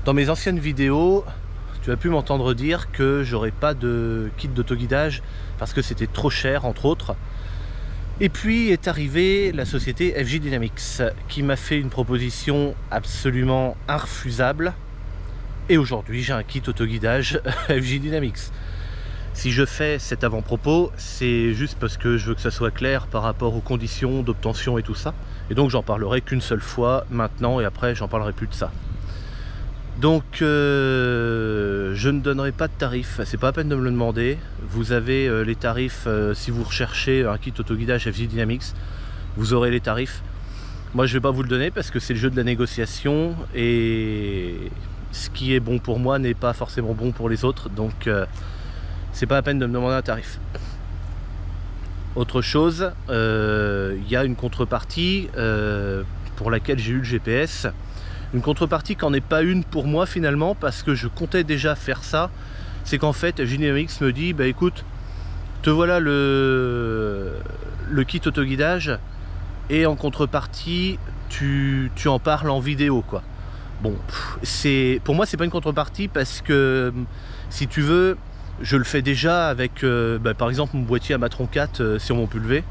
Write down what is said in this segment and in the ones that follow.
Dans mes anciennes vidéos, tu as pu m'entendre dire que j'aurais pas de kit d'autoguidage parce que c'était trop cher, entre autres. Et puis est arrivée la société FJ Dynamics qui m'a fait une proposition absolument irrefusable. Et aujourd'hui, j'ai un kit autoguidage FJ Dynamics. Si je fais cet avant-propos, c'est juste parce que je veux que ça soit clair par rapport aux conditions d'obtention et tout ça. Et donc j'en parlerai qu'une seule fois maintenant et après j'en parlerai plus de ça. Donc je ne donnerai pas de tarifs, c'est pas la peine de me le demander. Vous avez les tarifs si vous recherchez un kit autoguidage FJ Dynamics, vous aurez les tarifs. Moi je vais pas vous le donner parce que c'est le jeu de la négociation et ce qui est bon pour moi n'est pas forcément bon pour les autres, donc c'est pas la peine de me demander un tarif. Autre chose, il y a une contrepartie pour laquelle j'ai eu le GPS. Une contrepartie qui n'en est pas une pour moi finalement, parce que je comptais déjà faire ça. C'est qu'en fait FJ Dynamics me dit bah écoute, te voilà le kit autoguidage et en contrepartie tu en parles en vidéo quoi. Bon, pour moi c'est pas une contrepartie parce que si tu veux, je le fais déjà avec par exemple mon boîtier Amatron 4 sur mon pulvé.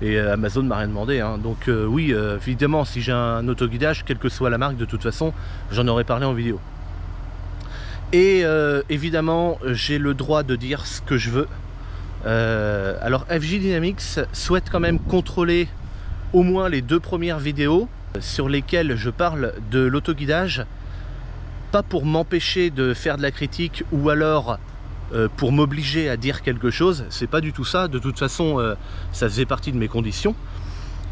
Et Amazon m'a rien demandé, hein. Donc oui, évidemment, si j'ai un autoguidage, quelle que soit la marque, de toute façon, j'en aurais parlé en vidéo. Et évidemment, j'ai le droit de dire ce que je veux. Alors FJ Dynamics souhaite quand même contrôler au moins les 2 premières vidéos sur lesquelles je parle de l'autoguidage, pas pour m'empêcher de faire de la critique ou alors pour m'obliger à dire quelque chose, c'est pas du tout ça. De toute façon, ça faisait partie de mes conditions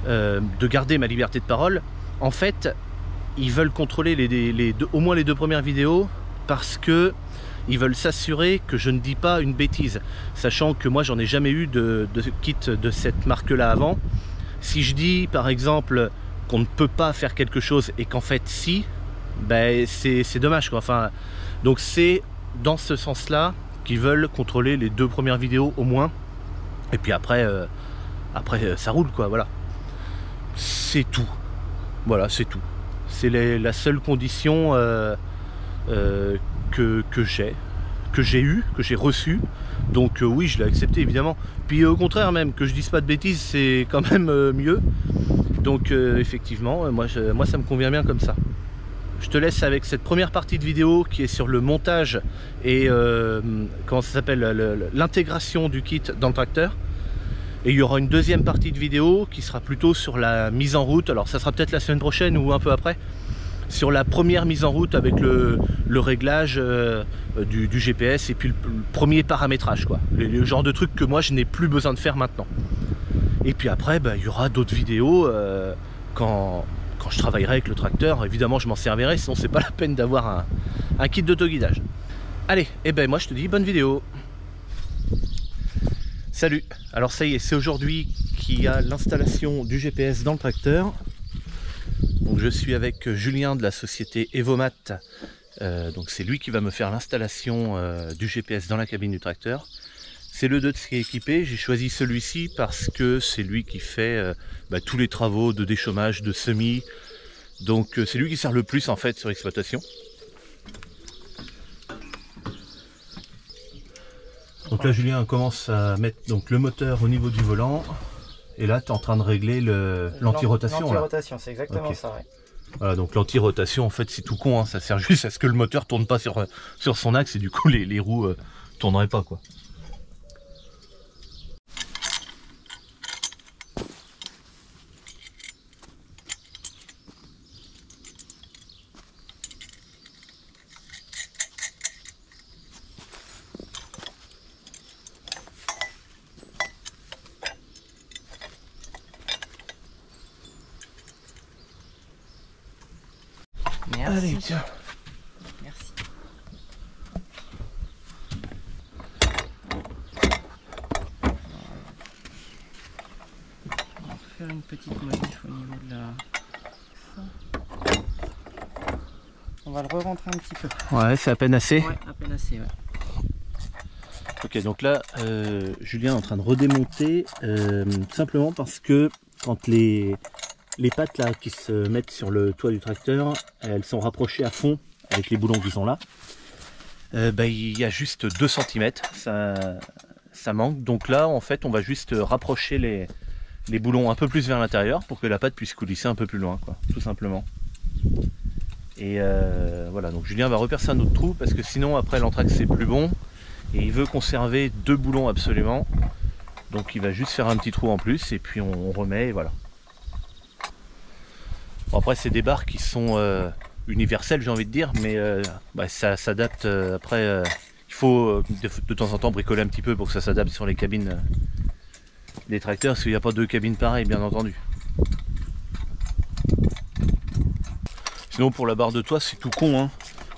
de garder ma liberté de parole. En fait, ils veulent contrôler au moins les 2 premières vidéos parce que ils veulent s'assurer que je ne dis pas une bêtise, sachant que moi j'en ai jamais eu de kit de cette marque là avant. Si je dis par exemple qu'on ne peut pas faire quelque chose et qu'en fait si, ben c'est dommage quoi. Enfin, donc c'est dans ce sens là qui veulent contrôler les 2 premières vidéos au moins, et puis après ça roule quoi, voilà. C'est tout, voilà, c'est tout. C'est la seule condition que j'ai reçue, donc oui, je l'ai accepté évidemment. Puis au contraire même, que je dise pas de bêtises, c'est quand même mieux. Donc effectivement, moi ça me convient bien comme ça. Je te laisse avec cette première partie de vidéo qui est sur le montage et comment ça s'appelle, l'intégration du kit dans le tracteur. Et il y aura une deuxième partie de vidéo qui sera plutôt sur la mise en route. Alors ça sera peut-être la semaine prochaine ou un peu après. Sur la première mise en route avec le réglage du GPS et puis le premier paramétrage quoi. Le genre de truc que moi je n'ai plus besoin de faire maintenant. Et puis après il y aura d'autres vidéos quand je travaillerai avec le tracteur. Évidemment je m'en servirai, sinon c'est pas la peine d'avoir un kit d'autoguidage. Allez, et ben moi je te dis bonne vidéo. Salut. Alors ça y est, c'est aujourd'hui qu'il y a l'installation du GPS dans le tracteur. Donc je suis avec Julien de la société Evomat. Donc c'est lui qui va me faire l'installation du GPS dans la cabine du tracteur. C'est le 2 qui est équipé. J'ai choisi celui-ci parce que c'est lui qui fait tous les travaux de déchômage, de semis. Donc c'est lui qui sert le plus en fait sur l'exploitation. Donc là Julien commence à mettre donc le moteur au niveau du volant. Et là tu es en train de régler l'anti-rotation. L'anti-rotation, c'est exactement okay. ça, ouais. Voilà, donc l'anti-rotation en fait c'est tout con, hein. Ça sert juste à ce que le moteur tourne pas sur son axe et du coup les roues tourneraient pas quoi. Merci. Allez, tiens. Merci. On va faire une petite modif au niveau de la... On va le re-rentrer un petit peu. Ouais, c'est à peine assez. Ouais, à peine assez, ouais. Ok, donc là, Julien est en train de redémonter, simplement parce que quand les pattes là qui se mettent sur le toit du tracteur, elles sont rapprochées à fond, avec les boulons qui sont là, il y a juste 2 cm, ça manque. Donc là en fait on va juste rapprocher les boulons un peu plus vers l'intérieur pour que la pâte puisse coulisser un peu plus loin, quoi, tout simplement. Et voilà, donc Julien va repercer un autre trou parce que sinon après l'anthrax c'est plus bon et il veut conserver 2 boulons absolument. Donc il va juste faire un petit trou en plus et puis on remet et voilà. Bon, après c'est des barres qui sont universelles, j'ai envie de dire, mais ça s'adapte après. Il faut de temps en temps bricoler un petit peu pour que ça s'adapte sur les cabines des tracteurs, parce qu'il n'y a pas 2 cabines pareilles, bien entendu. Sinon pour la barre de toit c'est tout con, hein.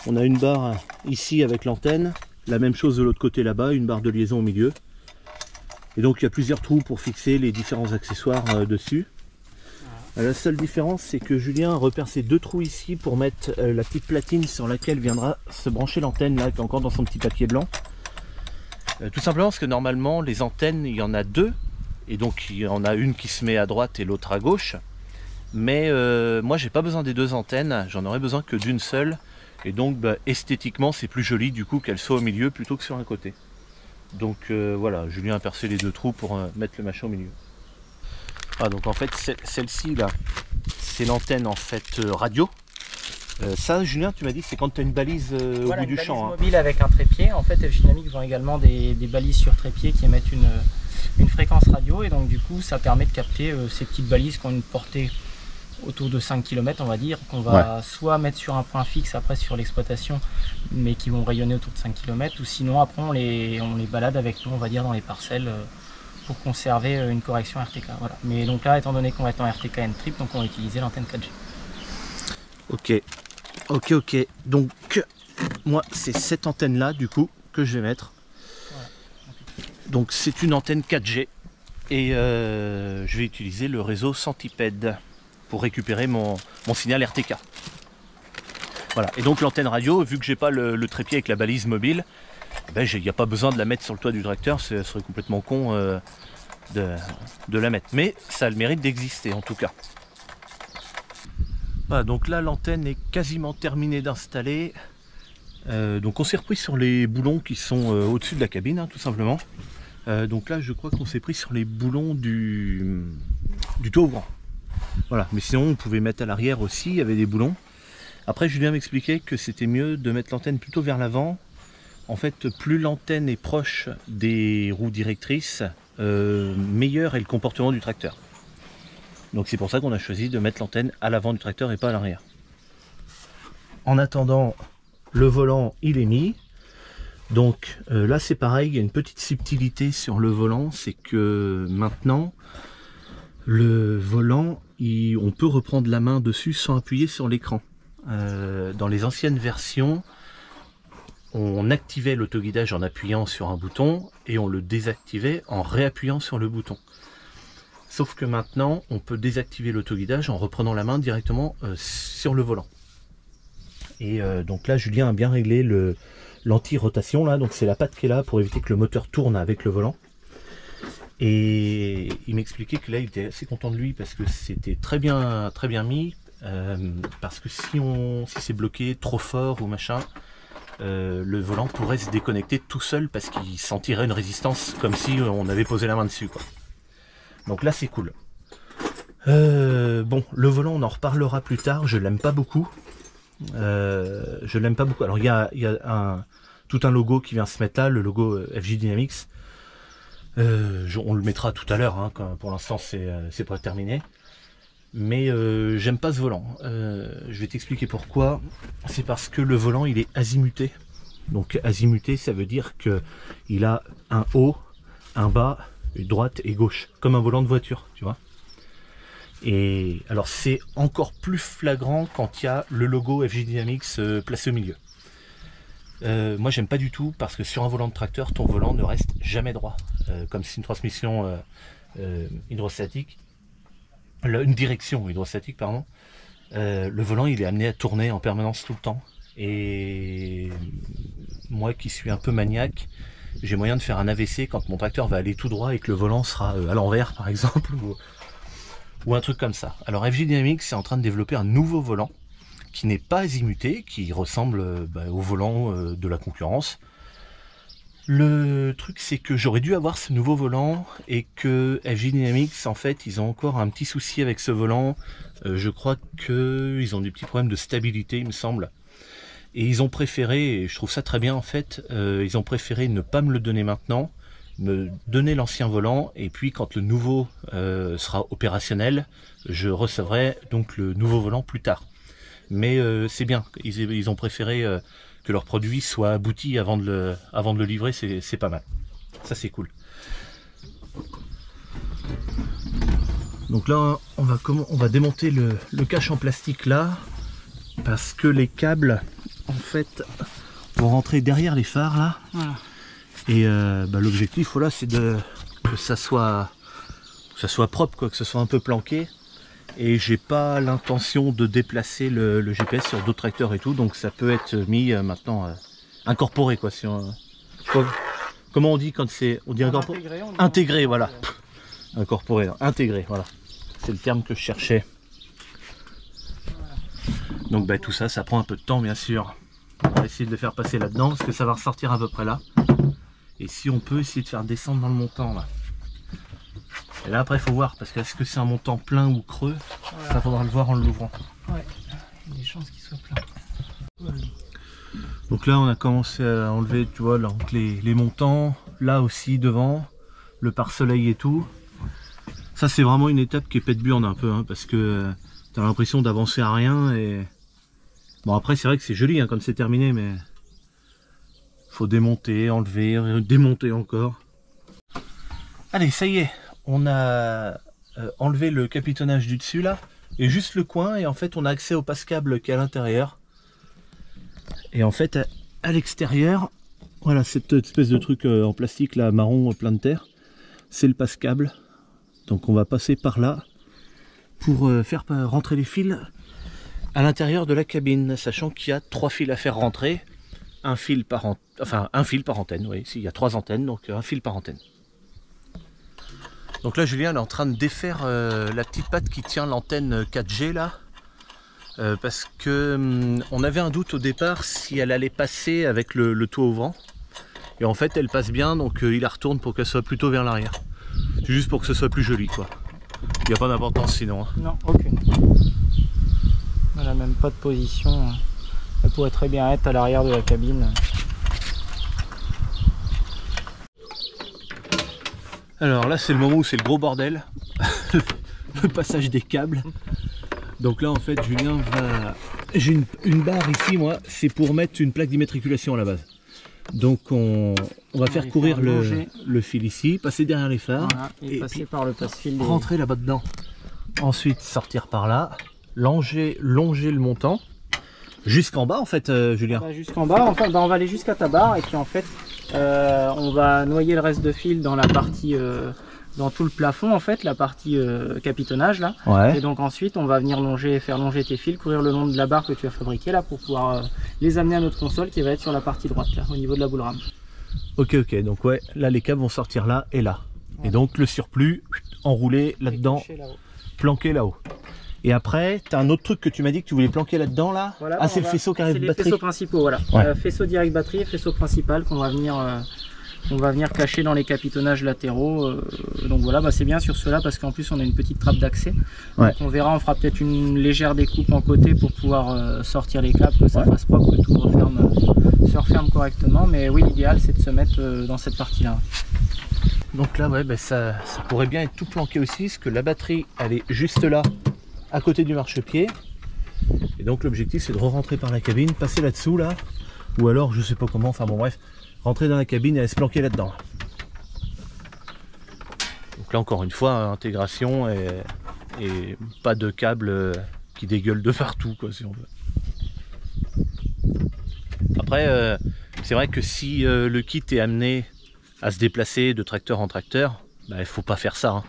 On a une barre ici avec l'antenne, la même chose de l'autre côté là-bas, une barre de liaison au milieu. Et donc il y a plusieurs trous pour fixer les différents accessoires dessus. La seule différence c'est que Julien a repercé 2 trous ici pour mettre la petite platine sur laquelle viendra se brancher l'antenne là, qui est encore dans son petit papier blanc. Tout simplement parce que normalement les antennes il y en a 2, et donc il y en a une qui se met à droite et l'autre à gauche. Mais moi j'ai pas besoin des 2 antennes, j'en aurais besoin que d'une seule. Et donc esthétiquement c'est plus joli du coup qu'elle soit au milieu plutôt que sur un côté. Donc voilà, Julien a percé les 2 trous pour mettre le machin au milieu. Ah, donc en fait celle-ci là, c'est l'antenne en fait radio. Ça Julien tu m'as dit c'est quand tu as une balise au bout du champ. Une balise mobile avec un trépied. En fait FG Dynamics vend également des balises sur trépied qui émettent une fréquence radio, et donc du coup ça permet de capter ces petites balises qui ont une portée autour de 5 km on va dire, qu'on va soit mettre sur un point fixe après sur l'exploitation, mais qui vont rayonner autour de 5 km, ou sinon après on les balade avec nous on va dire dans les parcelles pour conserver une correction RTK. Voilà. Mais donc là étant donné qu'on va être en RTK N-Trip, donc on va utiliser l'antenne 4G. Ok. Donc moi c'est cette antenne là du coup que je vais mettre. Voilà. Donc c'est une antenne 4G et je vais utiliser le réseau Centipede pour récupérer mon signal RTK. Voilà, et donc l'antenne radio, vu que j'ai pas le trépied avec la balise mobile, il n'y a pas besoin de la mettre sur le toit du tracteur, ce serait complètement con de la mettre. Mais ça a le mérite d'exister en tout cas. Voilà, donc là l'antenne est quasiment terminée d'installer. Donc on s'est repris sur les boulons qui sont au-dessus de la cabine, hein, tout simplement. Donc là je crois qu'on s'est pris sur les boulons du toit ouvrant. Voilà, mais sinon on pouvait mettre à l'arrière aussi, il y avait des boulons. Après Julien m'expliquait que c'était mieux de mettre l'antenne plutôt vers l'avant. En fait, plus l'antenne est proche des roues directrices, meilleur est le comportement du tracteur. Donc c'est pour ça qu'on a choisi de mettre l'antenne à l'avant du tracteur et pas à l'arrière. En attendant, le volant il est mis. Donc là c'est pareil, il y a une petite subtilité sur le volant, c'est que maintenant le volant, on peut reprendre la main dessus sans appuyer sur l'écran. Dans les anciennes versions, on activait l'autoguidage en appuyant sur un bouton et on le désactivait en réappuyant sur le bouton. Sauf que maintenant, on peut désactiver l'autoguidage en reprenant la main directement sur le volant. Et donc là, Julien a bien réglé l'anti-rotation, là, donc c'est la patte qui est là pour éviter que le moteur tourne avec le volant. Et il m'expliquait que là, il était assez content de lui parce que c'était très bien mis. Parce que si c'est bloqué trop fort ou machin, le volant pourrait se déconnecter tout seul parce qu'il sentirait une résistance comme si on avait posé la main dessus, quoi. Donc là c'est cool. Bon, le volant on en reparlera plus tard, je l'aime pas beaucoup. Alors il y a tout un logo qui vient se mettre là, le logo FJ Dynamics. On le mettra tout à l'heure, hein, pour l'instant c'est pas terminé. Mais j'aime pas ce volant. Je vais t'expliquer pourquoi. C'est parce que le volant il est azimuté. Donc azimuté ça veut dire que il a un haut, un bas, une droite et gauche, comme un volant de voiture, tu vois. Et alors c'est encore plus flagrant quand il y a le logo FJ Dynamics placé au milieu. Moi j'aime pas du tout parce que sur un volant de tracteur ton volant ne reste jamais droit, comme c'est une transmission hydrostatique, une direction hydrostatique pardon, le volant il est amené à tourner en permanence tout le temps. Et moi qui suis un peu maniaque, j'ai moyen de faire un AVC quand mon tracteur va aller tout droit et que le volant sera à l'envers par exemple, ou un truc comme ça. Alors FJ Dynamics est en train de développer un nouveau volant qui n'est pas azimuté, qui ressemble au volant de la concurrence. Le truc, c'est que j'aurais dû avoir ce nouveau volant et que FJ Dynamics, en fait, ils ont encore un petit souci avec ce volant. Je crois qu'ils ont des petits problèmes de stabilité, il me semble. Et ils ont préféré, et je trouve ça très bien en fait, ils ont préféré ne pas me le donner maintenant, me donner l'ancien volant, et puis quand le nouveau sera opérationnel, je recevrai donc le nouveau volant plus tard. Mais c'est bien, ils ont préféré que leur produit soit abouti avant de le livrer, c'est pas mal. Ça c'est cool. Donc là on va démonter le cache en plastique là, parce que les câbles en fait vont rentrer derrière les phares là. Voilà. Et l'objectif voilà, c'est que ça soit propre quoi, que ce soit un peu planqué. Et j'ai pas l'intention de déplacer le GPS sur d'autres tracteurs et tout, donc ça peut être mis maintenant incorporé quoi. Si on, comment on dit quand c'est, on dit incorporé, intégré voilà. Incorporé, non, intégré voilà. C'est le terme que je cherchais. Donc tout ça, ça prend un peu de temps bien sûr. On va essayer de le faire passer là-dedans parce que ça va ressortir à peu près là. Et si on peut essayer de faire descendre dans le montant là. Et là après il faut voir parce que est-ce que c'est un montant plein ou creux, voilà. Ça faudra le voir en l'ouvrant. Ouais, il y a des chances qu'il soit plein. Ouais. Donc là on a commencé à enlever tu vois là, les montants, là aussi devant, le pare-soleil et tout. Ça c'est vraiment une étape qui est pète burne un peu hein, parce que t'as l'impression d'avancer à rien et... Bon après c'est vrai que c'est joli hein, comme c'est terminé mais... Faut démonter, enlever, démonter encore. Allez ça y est, on a enlevé le capitonnage du dessus là et juste le coin et en fait on a accès au passe-câble qui est à l'intérieur. Et en fait à l'extérieur, voilà cette espèce de truc en plastique là marron plein de terre, c'est le passe-câble. Donc on va passer par là pour faire rentrer les fils à l'intérieur de la cabine, sachant qu'il y a 3 fils à faire rentrer, un fil par antenne, oui, il y a 3 antennes, donc un fil par antenne. Donc là Julien est en train de défaire la petite patte qui tient l'antenne 4G là, parce que on avait un doute au départ si elle allait passer avec le toit au vent, et en fait elle passe bien, donc il la retourne pour qu'elle soit plutôt vers l'arrière. C'est juste pour que ce soit plus joli quoi. Il n'y a pas d'importance sinon. Hein. Non, aucune. Elle n'a même pas de position. Elle pourrait très bien être à l'arrière de la cabine. Alors là c'est le moment où c'est le gros bordel. Le passage des câbles. Donc là en fait Julien va... J'ai une barre ici moi, c'est pour mettre une plaque d'immatriculation à la base. Donc on va faire courir le fil ici, passer derrière les phares, voilà, et passer par le passe-fil, rentrer là-bas dedans. Ensuite sortir par là, longer le montant jusqu'en bas en fait Julien. Jusqu'en bas, en fait, on va aller jusqu'à ta barre et puis en fait on va noyer le reste de fil dans la partie dans tout le plafond en fait, la partie capitonnage là. Ouais. Et donc ensuite on va venir faire longer tes fils, courir le long de la barre que tu as fabriquée là pour pouvoir les amener à notre console qui va être sur la partie droite là, au niveau de la boule rame. Ok, donc ouais, là les câbles vont sortir là et là. Ouais. Et donc le surplus enroulé là-dedans, planqué là-haut. Et après, tu as un autre truc que tu m'as dit que tu voulais planquer là-dedans là. Voilà, ah c'est le faisceau qui arrive batterie. C'est les faisceaux principaux, voilà. Ouais. Faisceau direct batterie et faisceau principal qu'on va venir cacher dans les capitonnages latéraux. Donc voilà, c'est bien sur cela parce qu'en plus on a une petite trappe d'accès. Ouais. Donc on verra, on fera peut-être une légère découpe en côté pour pouvoir sortir les câbles, que ça fasse propre, que tout se referme correctement. Mais oui, l'idéal c'est de se mettre dans cette partie-là. Donc là, ouais, ça pourrait bien être tout planqué aussi, parce que la batterie elle est juste là, à côté du marchepied. Et donc l'objectif c'est de re-rentrer par la cabine, passer là-dessous là, ou alors je sais pas comment, enfin bon bref. Rentrer dans la cabine et aller se planquer là-dedans. Donc là encore une fois, intégration et pas de câble qui dégueule de partout quoi si on veut. Après c'est vrai que si le kit est amené à se déplacer de tracteur en tracteur, il faut pas faire ça. Hein.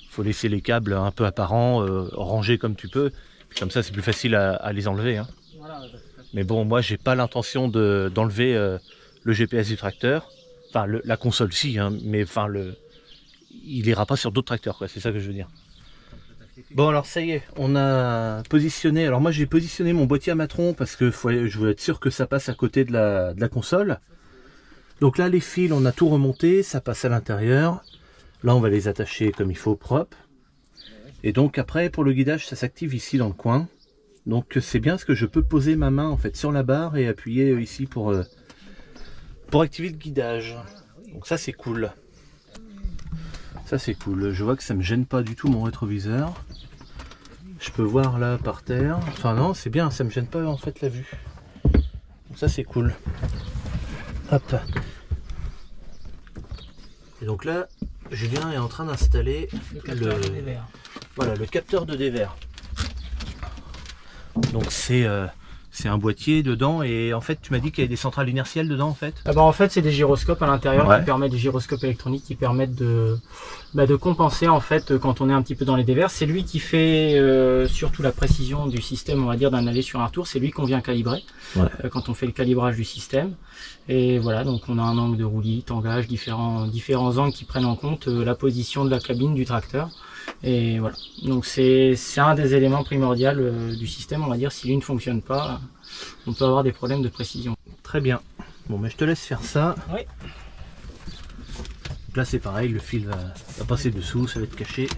Faut laisser les câbles un peu apparents, rangés comme tu peux, puis comme ça c'est plus facile à les enlever. Hein. Voilà, mais bon, moi j'ai pas l'intention d'enlever le GPS du tracteur, enfin la console si, hein, mais enfin il ira pas sur d'autres tracteurs, c'est ça que je veux dire. Bon alors ça y est, on a positionné, alors moi j'ai positionné mon boîtier à matron parce que je veux être sûr que ça passe à côté de la console. Donc là les fils on a tout remonté, ça passe à l'intérieur. Là on va les attacher comme il faut, propre. Et donc après pour le guidage ça s'active ici dans le coin. Donc c'est bien parce que je peux poser ma main en fait sur la barre et appuyer ici pour activer le guidage. Donc ça c'est cool. Ça c'est cool, je vois que ça me gêne pas du tout mon rétroviseur. Je peux voir là par terre. Enfin non, c'est bien, ça me gêne pas en fait la vue. Donc ça c'est cool. Hop. Et donc là, Julien est en train d'installer le capteur de dévers. Donc c'est un boîtier dedans et en fait tu m'as dit qu'il y avait des centrales inertielles dedans en fait. En fait c'est des gyroscopes à l'intérieur ouais. qui permettent, des gyroscopes électroniques qui permettent de compenser en fait quand on est un petit peu dans les dévers. C'est lui qui fait surtout la précision du système, on va dire, d'un aller sur un retour. C'est lui qu'on vient calibrer quand on fait le calibrage du système. Et voilà, donc on a un angle de roulis, tangage, différents angles qui prennent en compte la position de la cabine du tracteur. Et voilà, donc c'est un des éléments primordiaux du système, on va dire. Si lui ne fonctionne pas, on peut avoir des problèmes de précision. Très bien, bon mais je te laisse faire ça. Oui. Donc là c'est pareil, le fil va passer dessous, ça va être caché.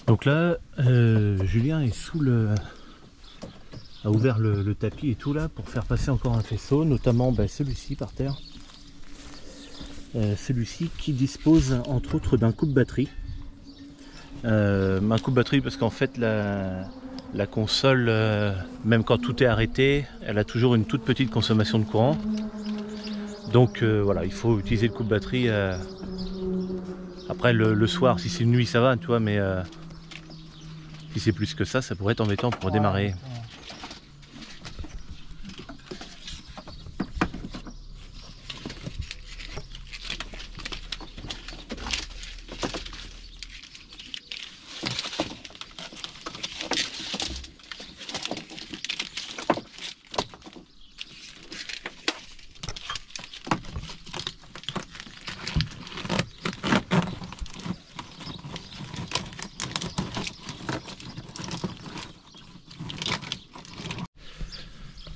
Donc là, Julien est a ouvert le tapis et tout là pour faire passer encore un faisceau, notamment celui-ci par terre. Celui-ci qui dispose entre autres d'un coupe-batterie. Un coupe-batterie parce qu'en fait la console, même quand tout est arrêté, elle a toujours une toute petite consommation de courant. Donc voilà, il faut utiliser le coupe-batterie. Après le soir, si c'est une nuit ça va, tu vois, mais si c'est plus que ça pourrait être embêtant pour redémarrer.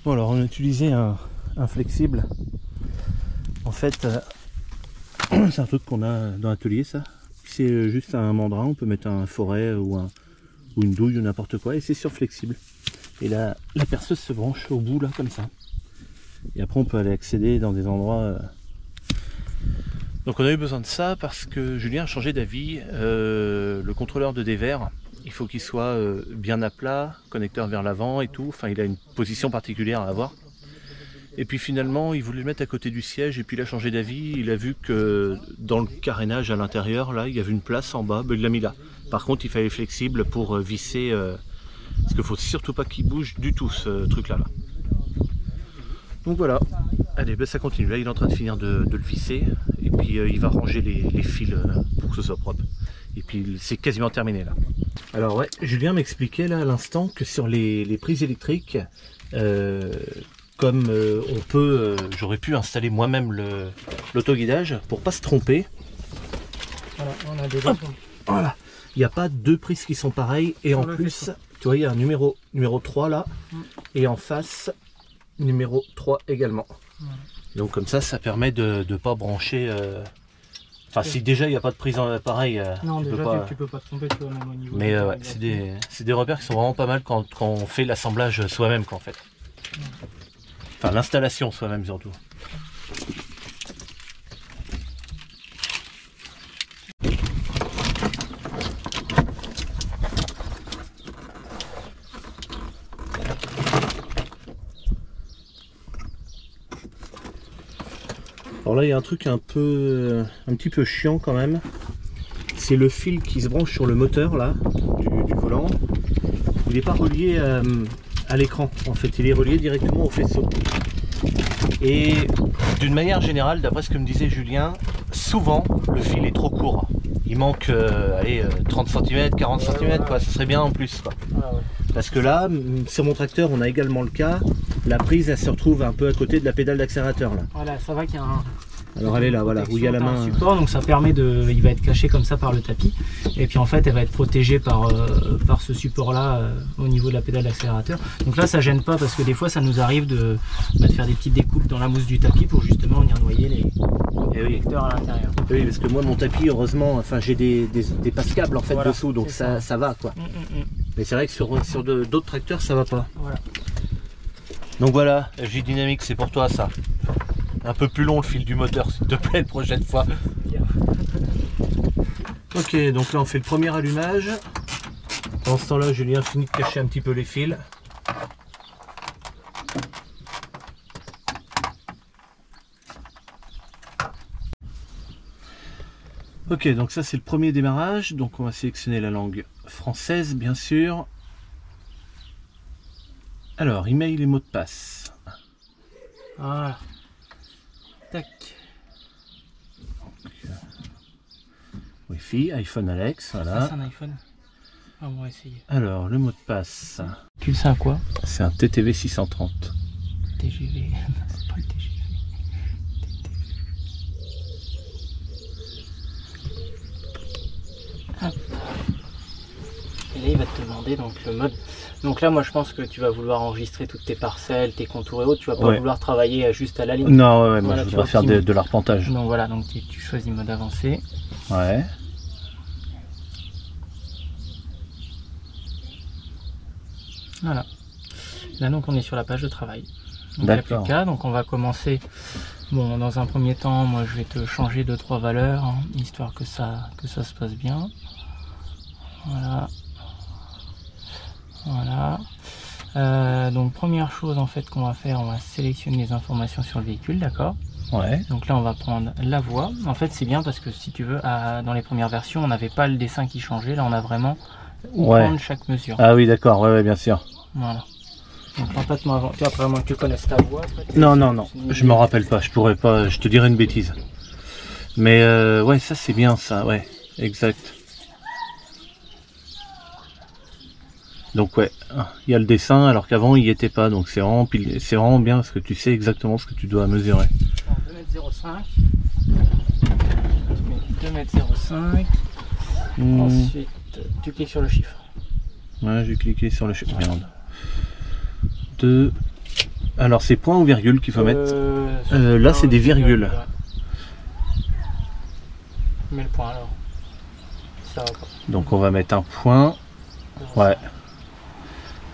Bon alors on a utilisé un flexible. En fait c'est un truc qu'on a dans l'atelier ça. C'est juste un mandrin, on peut mettre un forêt ou une douille ou n'importe quoi et c'est sur flexible. Et là la perceuse se branche au bout là comme ça. Et après on peut aller accéder dans des endroits. Donc on a eu besoin de ça parce que Julien a changé d'avis. Le contrôleur de dévers, il faut qu'il soit bien à plat, connecteur vers l'avant et tout. Enfin, il a une position particulière à avoir. Et puis finalement, il voulait le mettre à côté du siège et puis il a changé d'avis. Il a vu que dans le carénage à l'intérieur, là, il y avait une place en bas. Ben, il l'a mis là. Par contre, il fallait flexible pour visser. Parce qu'il ne faut surtout pas qu'il bouge du tout ce truc-là. Là. Donc voilà. Allez, ben, ça continue. Là, il est en train de finir de le visser. Et puis il va ranger les fils pour que ce soit propre. Et puis c'est quasiment terminé là. Alors ouais, Julien m'expliquait là à l'instant que sur les prises électriques, comme on peut, j'aurais pu installer moi-même l'autoguidage pour pas se tromper. Voilà, on a déjà. Voilà, il n'y a pas deux prises qui sont pareilles et en plus, tu vois, il y a un numéro 3 là et en face numéro 3 également. Voilà. Donc comme ça permet de ne pas brancher. Enfin, si déjà il n'y a pas de prise en pareil, non, tu peux pas te tromper, tu vois, même au niveau. Mais ouais, c'est des repères qui sont vraiment pas mal quand on fait l'assemblage soi-même, en fait. Enfin, l'installation soi-même surtout. Alors là il y a un truc un petit peu chiant quand même. C'est le fil qui se branche sur le moteur là du volant. Il n'est pas relié à l'écran en fait, il est relié directement au faisceau. Et d'une manière générale, d'après ce que me disait Julien, souvent le fil est trop court. Il manque 30 cm, 40 cm quoi, ça serait bien en plus quoi. Ah ouais. Parce que là, sur mon tracteur, on a également le cas. La prise, elle se retrouve un peu à côté de la pédale d'accélérateur là. Voilà, ça va qu'il y a Alors elle est là, voilà, où il y a la main. Support, donc ça permet de, il va être caché comme ça par le tapis, et puis en fait elle va être protégée par ce support là au niveau de la pédale d'accélérateur. Donc là ça gêne pas parce que des fois ça nous arrive de faire des petites découpes dans la mousse du tapis pour justement venir noyer les connecteurs à l'intérieur. Oui, parce que moi mon tapis, heureusement, enfin j'ai des passes-câbles en fait voilà, dessous, donc ça va quoi. Mais c'est vrai que sur d'autres tracteurs ça va pas. Voilà. Donc voilà, FJ Dynamics, c'est pour toi ça. Un peu plus long le fil du moteur, s'il te plaît, la prochaine fois. Ok, donc là on fait le premier allumage. Pendant ce temps-là, Julien finit de cacher un petit peu les fils. Ok, donc ça c'est le premier démarrage. Donc on va sélectionner la langue française, bien sûr. Alors, email et mot de passe. Voilà. Tac. Wi-Fi, iPhone Alex, voilà. C'est un iPhone. Ah, on va essayer. Alors, le mot de passe. Tu le sais à quoi? C'est un TTV 630. TGV. C'est pas le TGV. Hop. Et là, il va te demander donc le mode. Donc là, moi, je pense que tu vas vouloir enregistrer toutes tes parcelles, tes contours et autres. Tu vas pas vouloir travailler juste à la ligne. Non, ouais, moi voilà, je voudrais faire de l'arpentage. Donc voilà, donc tu choisis mode avancé. Ouais. Voilà. Là, donc, on est sur la page de travail. Donc, il n'y a plus de cas. Donc, on va commencer. Bon, dans un premier temps, moi, je vais te changer 2-3 valeurs, hein, histoire que ça se passe bien. Voilà. Voilà. Donc première chose en fait qu'on va faire, on va sélectionner les informations sur le véhicule, d'accord? Ouais. Donc là on va prendre la voie. En fait c'est bien parce que si tu veux, dans les premières versions on n'avait pas le dessin qui changeait. Là on a vraiment où prendre chaque mesure. Ah oui d'accord, ouais, bien sûr. Voilà. Donc complètement avant. Tu vois, vraiment que tu connaisses ta voie. Non, je me rappelle pas, je pourrais pas, je te dirais une bêtise. Mais ouais, ça c'est bien ça, ouais, exact. Donc ouais, il y a le dessin alors qu'avant il n'y était pas, donc c'est vraiment bien parce que tu sais exactement ce que tu dois mesurer. 2,05 m. 2,05 m. Ensuite, tu cliques sur le chiffre. Ouais, j'ai cliqué sur le chiffre. Merde. 2. Alors c'est point ou virgule qu'il faut mettre là c'est des virgules. Mets le point alors. Ça va pas. Donc on va mettre un point. Ouais.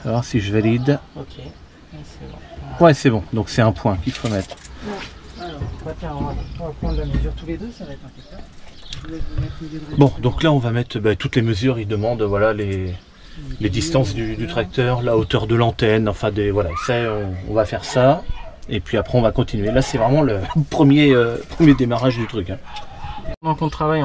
Alors si je valide. Ok, c'est bon. Ouais c'est bon, donc c'est un point qu'il faut mettre. Alors, tiens, on va prendre la mesure tous les deux, ça va être impeccable. Bon, donc là on va mettre toutes les mesures, il demande voilà les distances du tracteur, la hauteur de l'antenne, enfin voilà, ça on va faire ça. Et puis après on va continuer. Là c'est vraiment le premier démarrage du truc. Hein. Donc on travaille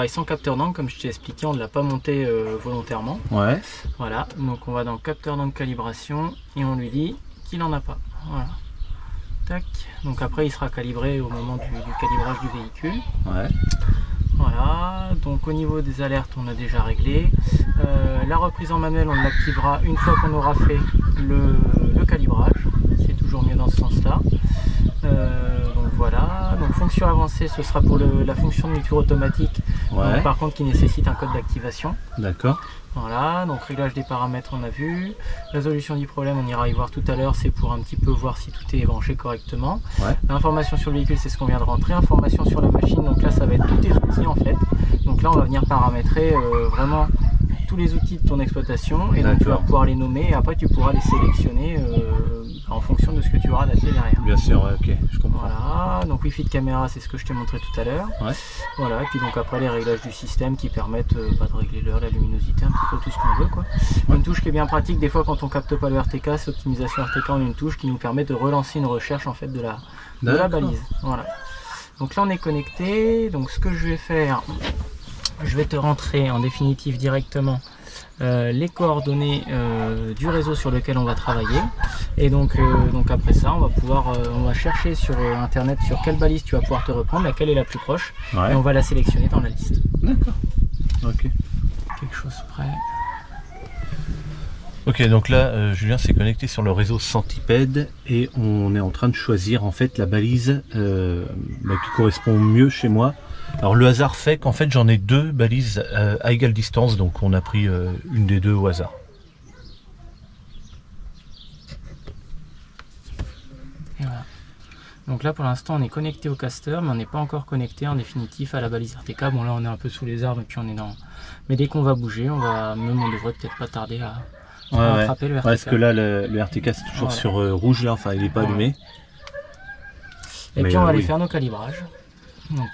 sans capteur d'angle, comme je t'ai expliqué, on ne l'a pas monté volontairement. Ouais. Voilà, donc on va dans capteur d'angle calibration et on lui dit qu'il n'en a pas. Voilà. Tac. Donc après il sera calibré au moment du calibrage du véhicule. Ouais. Voilà, donc au niveau des alertes on a déjà réglé. La reprise en manuel on l'activera une fois qu'on aura fait le calibrage. C'est toujours mieux dans ce sens là. Donc voilà, donc fonction avancée ce sera pour la fonction de muture automatique, ouais. Donc, par contre qui nécessite un code d'activation. D'accord. Voilà, donc réglage des paramètres on a vu, résolution du problème on ira y voir tout à l'heure, c'est pour un petit peu voir si tout est branché correctement. Ouais. Information sur le véhicule c'est ce qu'on vient de rentrer, information sur la machine, donc là ça va être tous tes outils en fait. Donc là on va venir paramétrer vraiment tous les outils de ton exploitation et donc tu vas pouvoir les nommer et après tu pourras les sélectionner en fonction de ce que tu auras d'attelé derrière. Bien sûr, ouais, ok, je comprends. Voilà, donc Wi-Fi de caméra, c'est ce que je t'ai montré tout à l'heure. Ouais. Voilà, et puis donc après les réglages du système qui permettent de régler l'heure, la luminosité, un petit peu tout ce qu'on veut quoi. Ouais. Une touche qui est bien pratique, des fois quand on capte pas le RTK, c'est optimisation RTK, on a une touche qui nous permet de relancer une recherche en fait de la balise. Voilà. Donc là on est connecté, donc ce que je vais faire, je vais te rentrer en définitive directement les coordonnées du réseau sur lequel on va travailler et donc après ça on va chercher sur internet sur quelle balise tu vas pouvoir te reprendre, laquelle est la plus proche, ouais. Et on va la sélectionner dans la liste. D'accord. Ok. Quelque chose près. Ok, donc là, Julien s'est connecté sur le réseau Centipede et on est en train de choisir en fait la balise qui correspond mieux chez moi. Alors le hasard fait qu'en fait j'en ai 2 balises à égale distance, donc on a pris une des 2 au hasard. Et voilà. Donc là pour l'instant on est connecté au caster, mais on n'est pas encore connecté en définitif à la balise RTK. Bon là on est un peu sous les arbres et puis on est dans... Mais dès qu'on va bouger, on devrait peut-être pas tarder à attraper le RTK. Parce que là le RTK c'est toujours sur rouge là, enfin il n'est pas allumé. Et puis on va aller faire nos calibrages. Donc,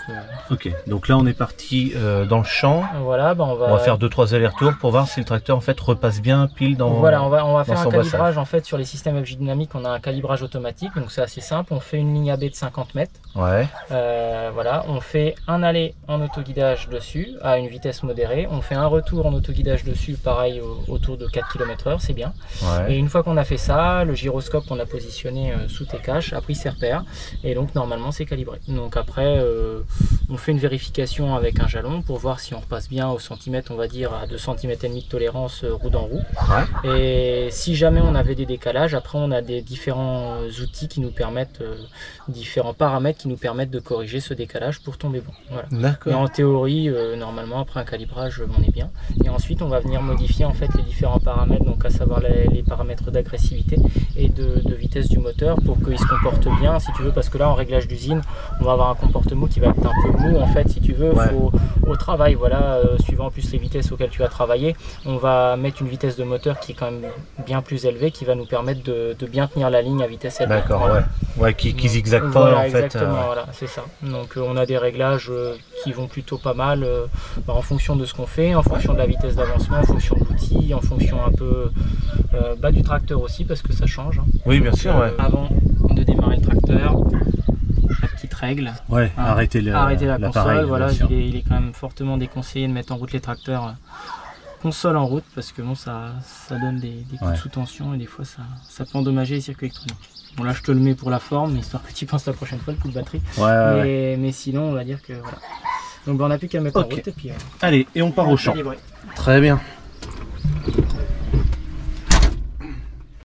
ok, donc là on est parti dans le champ. Voilà, on va faire 2-3 allers-retours pour voir si le tracteur en fait repasse bien pile dans. Voilà, on va faire un calibrage en fait sur les systèmes FJ Dynamics. On a un calibrage automatique, donc c'est assez simple. On fait une ligne AB de 50 mètres. Ouais. Voilà, on fait un aller en autoguidage dessus à une vitesse modérée. On fait un retour en autoguidage dessus, pareil autour de 4 km/h, c'est bien. Ouais. Et une fois qu'on a fait ça, le gyroscope qu'on a positionné sous T-Cache a pris ses repères et donc normalement c'est calibré. Donc après on fait une vérification avec un jalon pour voir si on repasse bien au centimètre, on va dire à 2 cm et demi de tolérance roue dans roue. Ouais. Et si jamais on avait des décalages, après on a des différents outils qui nous permettent, différents paramètres qui nous permettent de corriger ce décalage pour tomber bon. Voilà. D'accord. Et en théorie, normalement après un calibrage, on est bien. Et ensuite on va venir modifier en fait les différents paramètres, donc à savoir les paramètres d'agressivité et de vitesse du moteur pour qu'il se comporte bien, si tu veux, parce que là en réglage d'usine, on va avoir un comportement qui va être un peu mou en fait, si tu veux. Ouais. Faut, au travail, voilà, suivant en plus les vitesses auxquelles tu vas travailler, on va mettre une vitesse de moteur qui est quand même bien plus élevée, qui va nous permettre de bien tenir la ligne à vitesse élevée. D'accord, voilà. Ouais, qui zigzague pas voilà, en fait. Exactement, voilà, c'est ça. Donc on a des réglages qui vont plutôt pas mal en fonction de ce qu'on fait, en fonction de la vitesse d'avancement, en fonction de l'outil, en fonction un peu du tracteur aussi, parce que ça change. Hein. Oui, bien sûr, ouais. Avant de démarrer le tracteur, la petite règle. Ouais, arrêter la console, voilà, il est quand même fortement déconseillé de mettre en route les tracteurs console en route, parce que bon, ça donne des coups de sous-tension et des fois ça peut endommager les circuits électroniques. Bon là je te le mets pour la forme, histoire que tu penses la prochaine fois le coup de batterie. Mais sinon on va dire que voilà. Donc on n'a plus qu'à mettre en route et puis... Allez, et on part au champ. Très bien.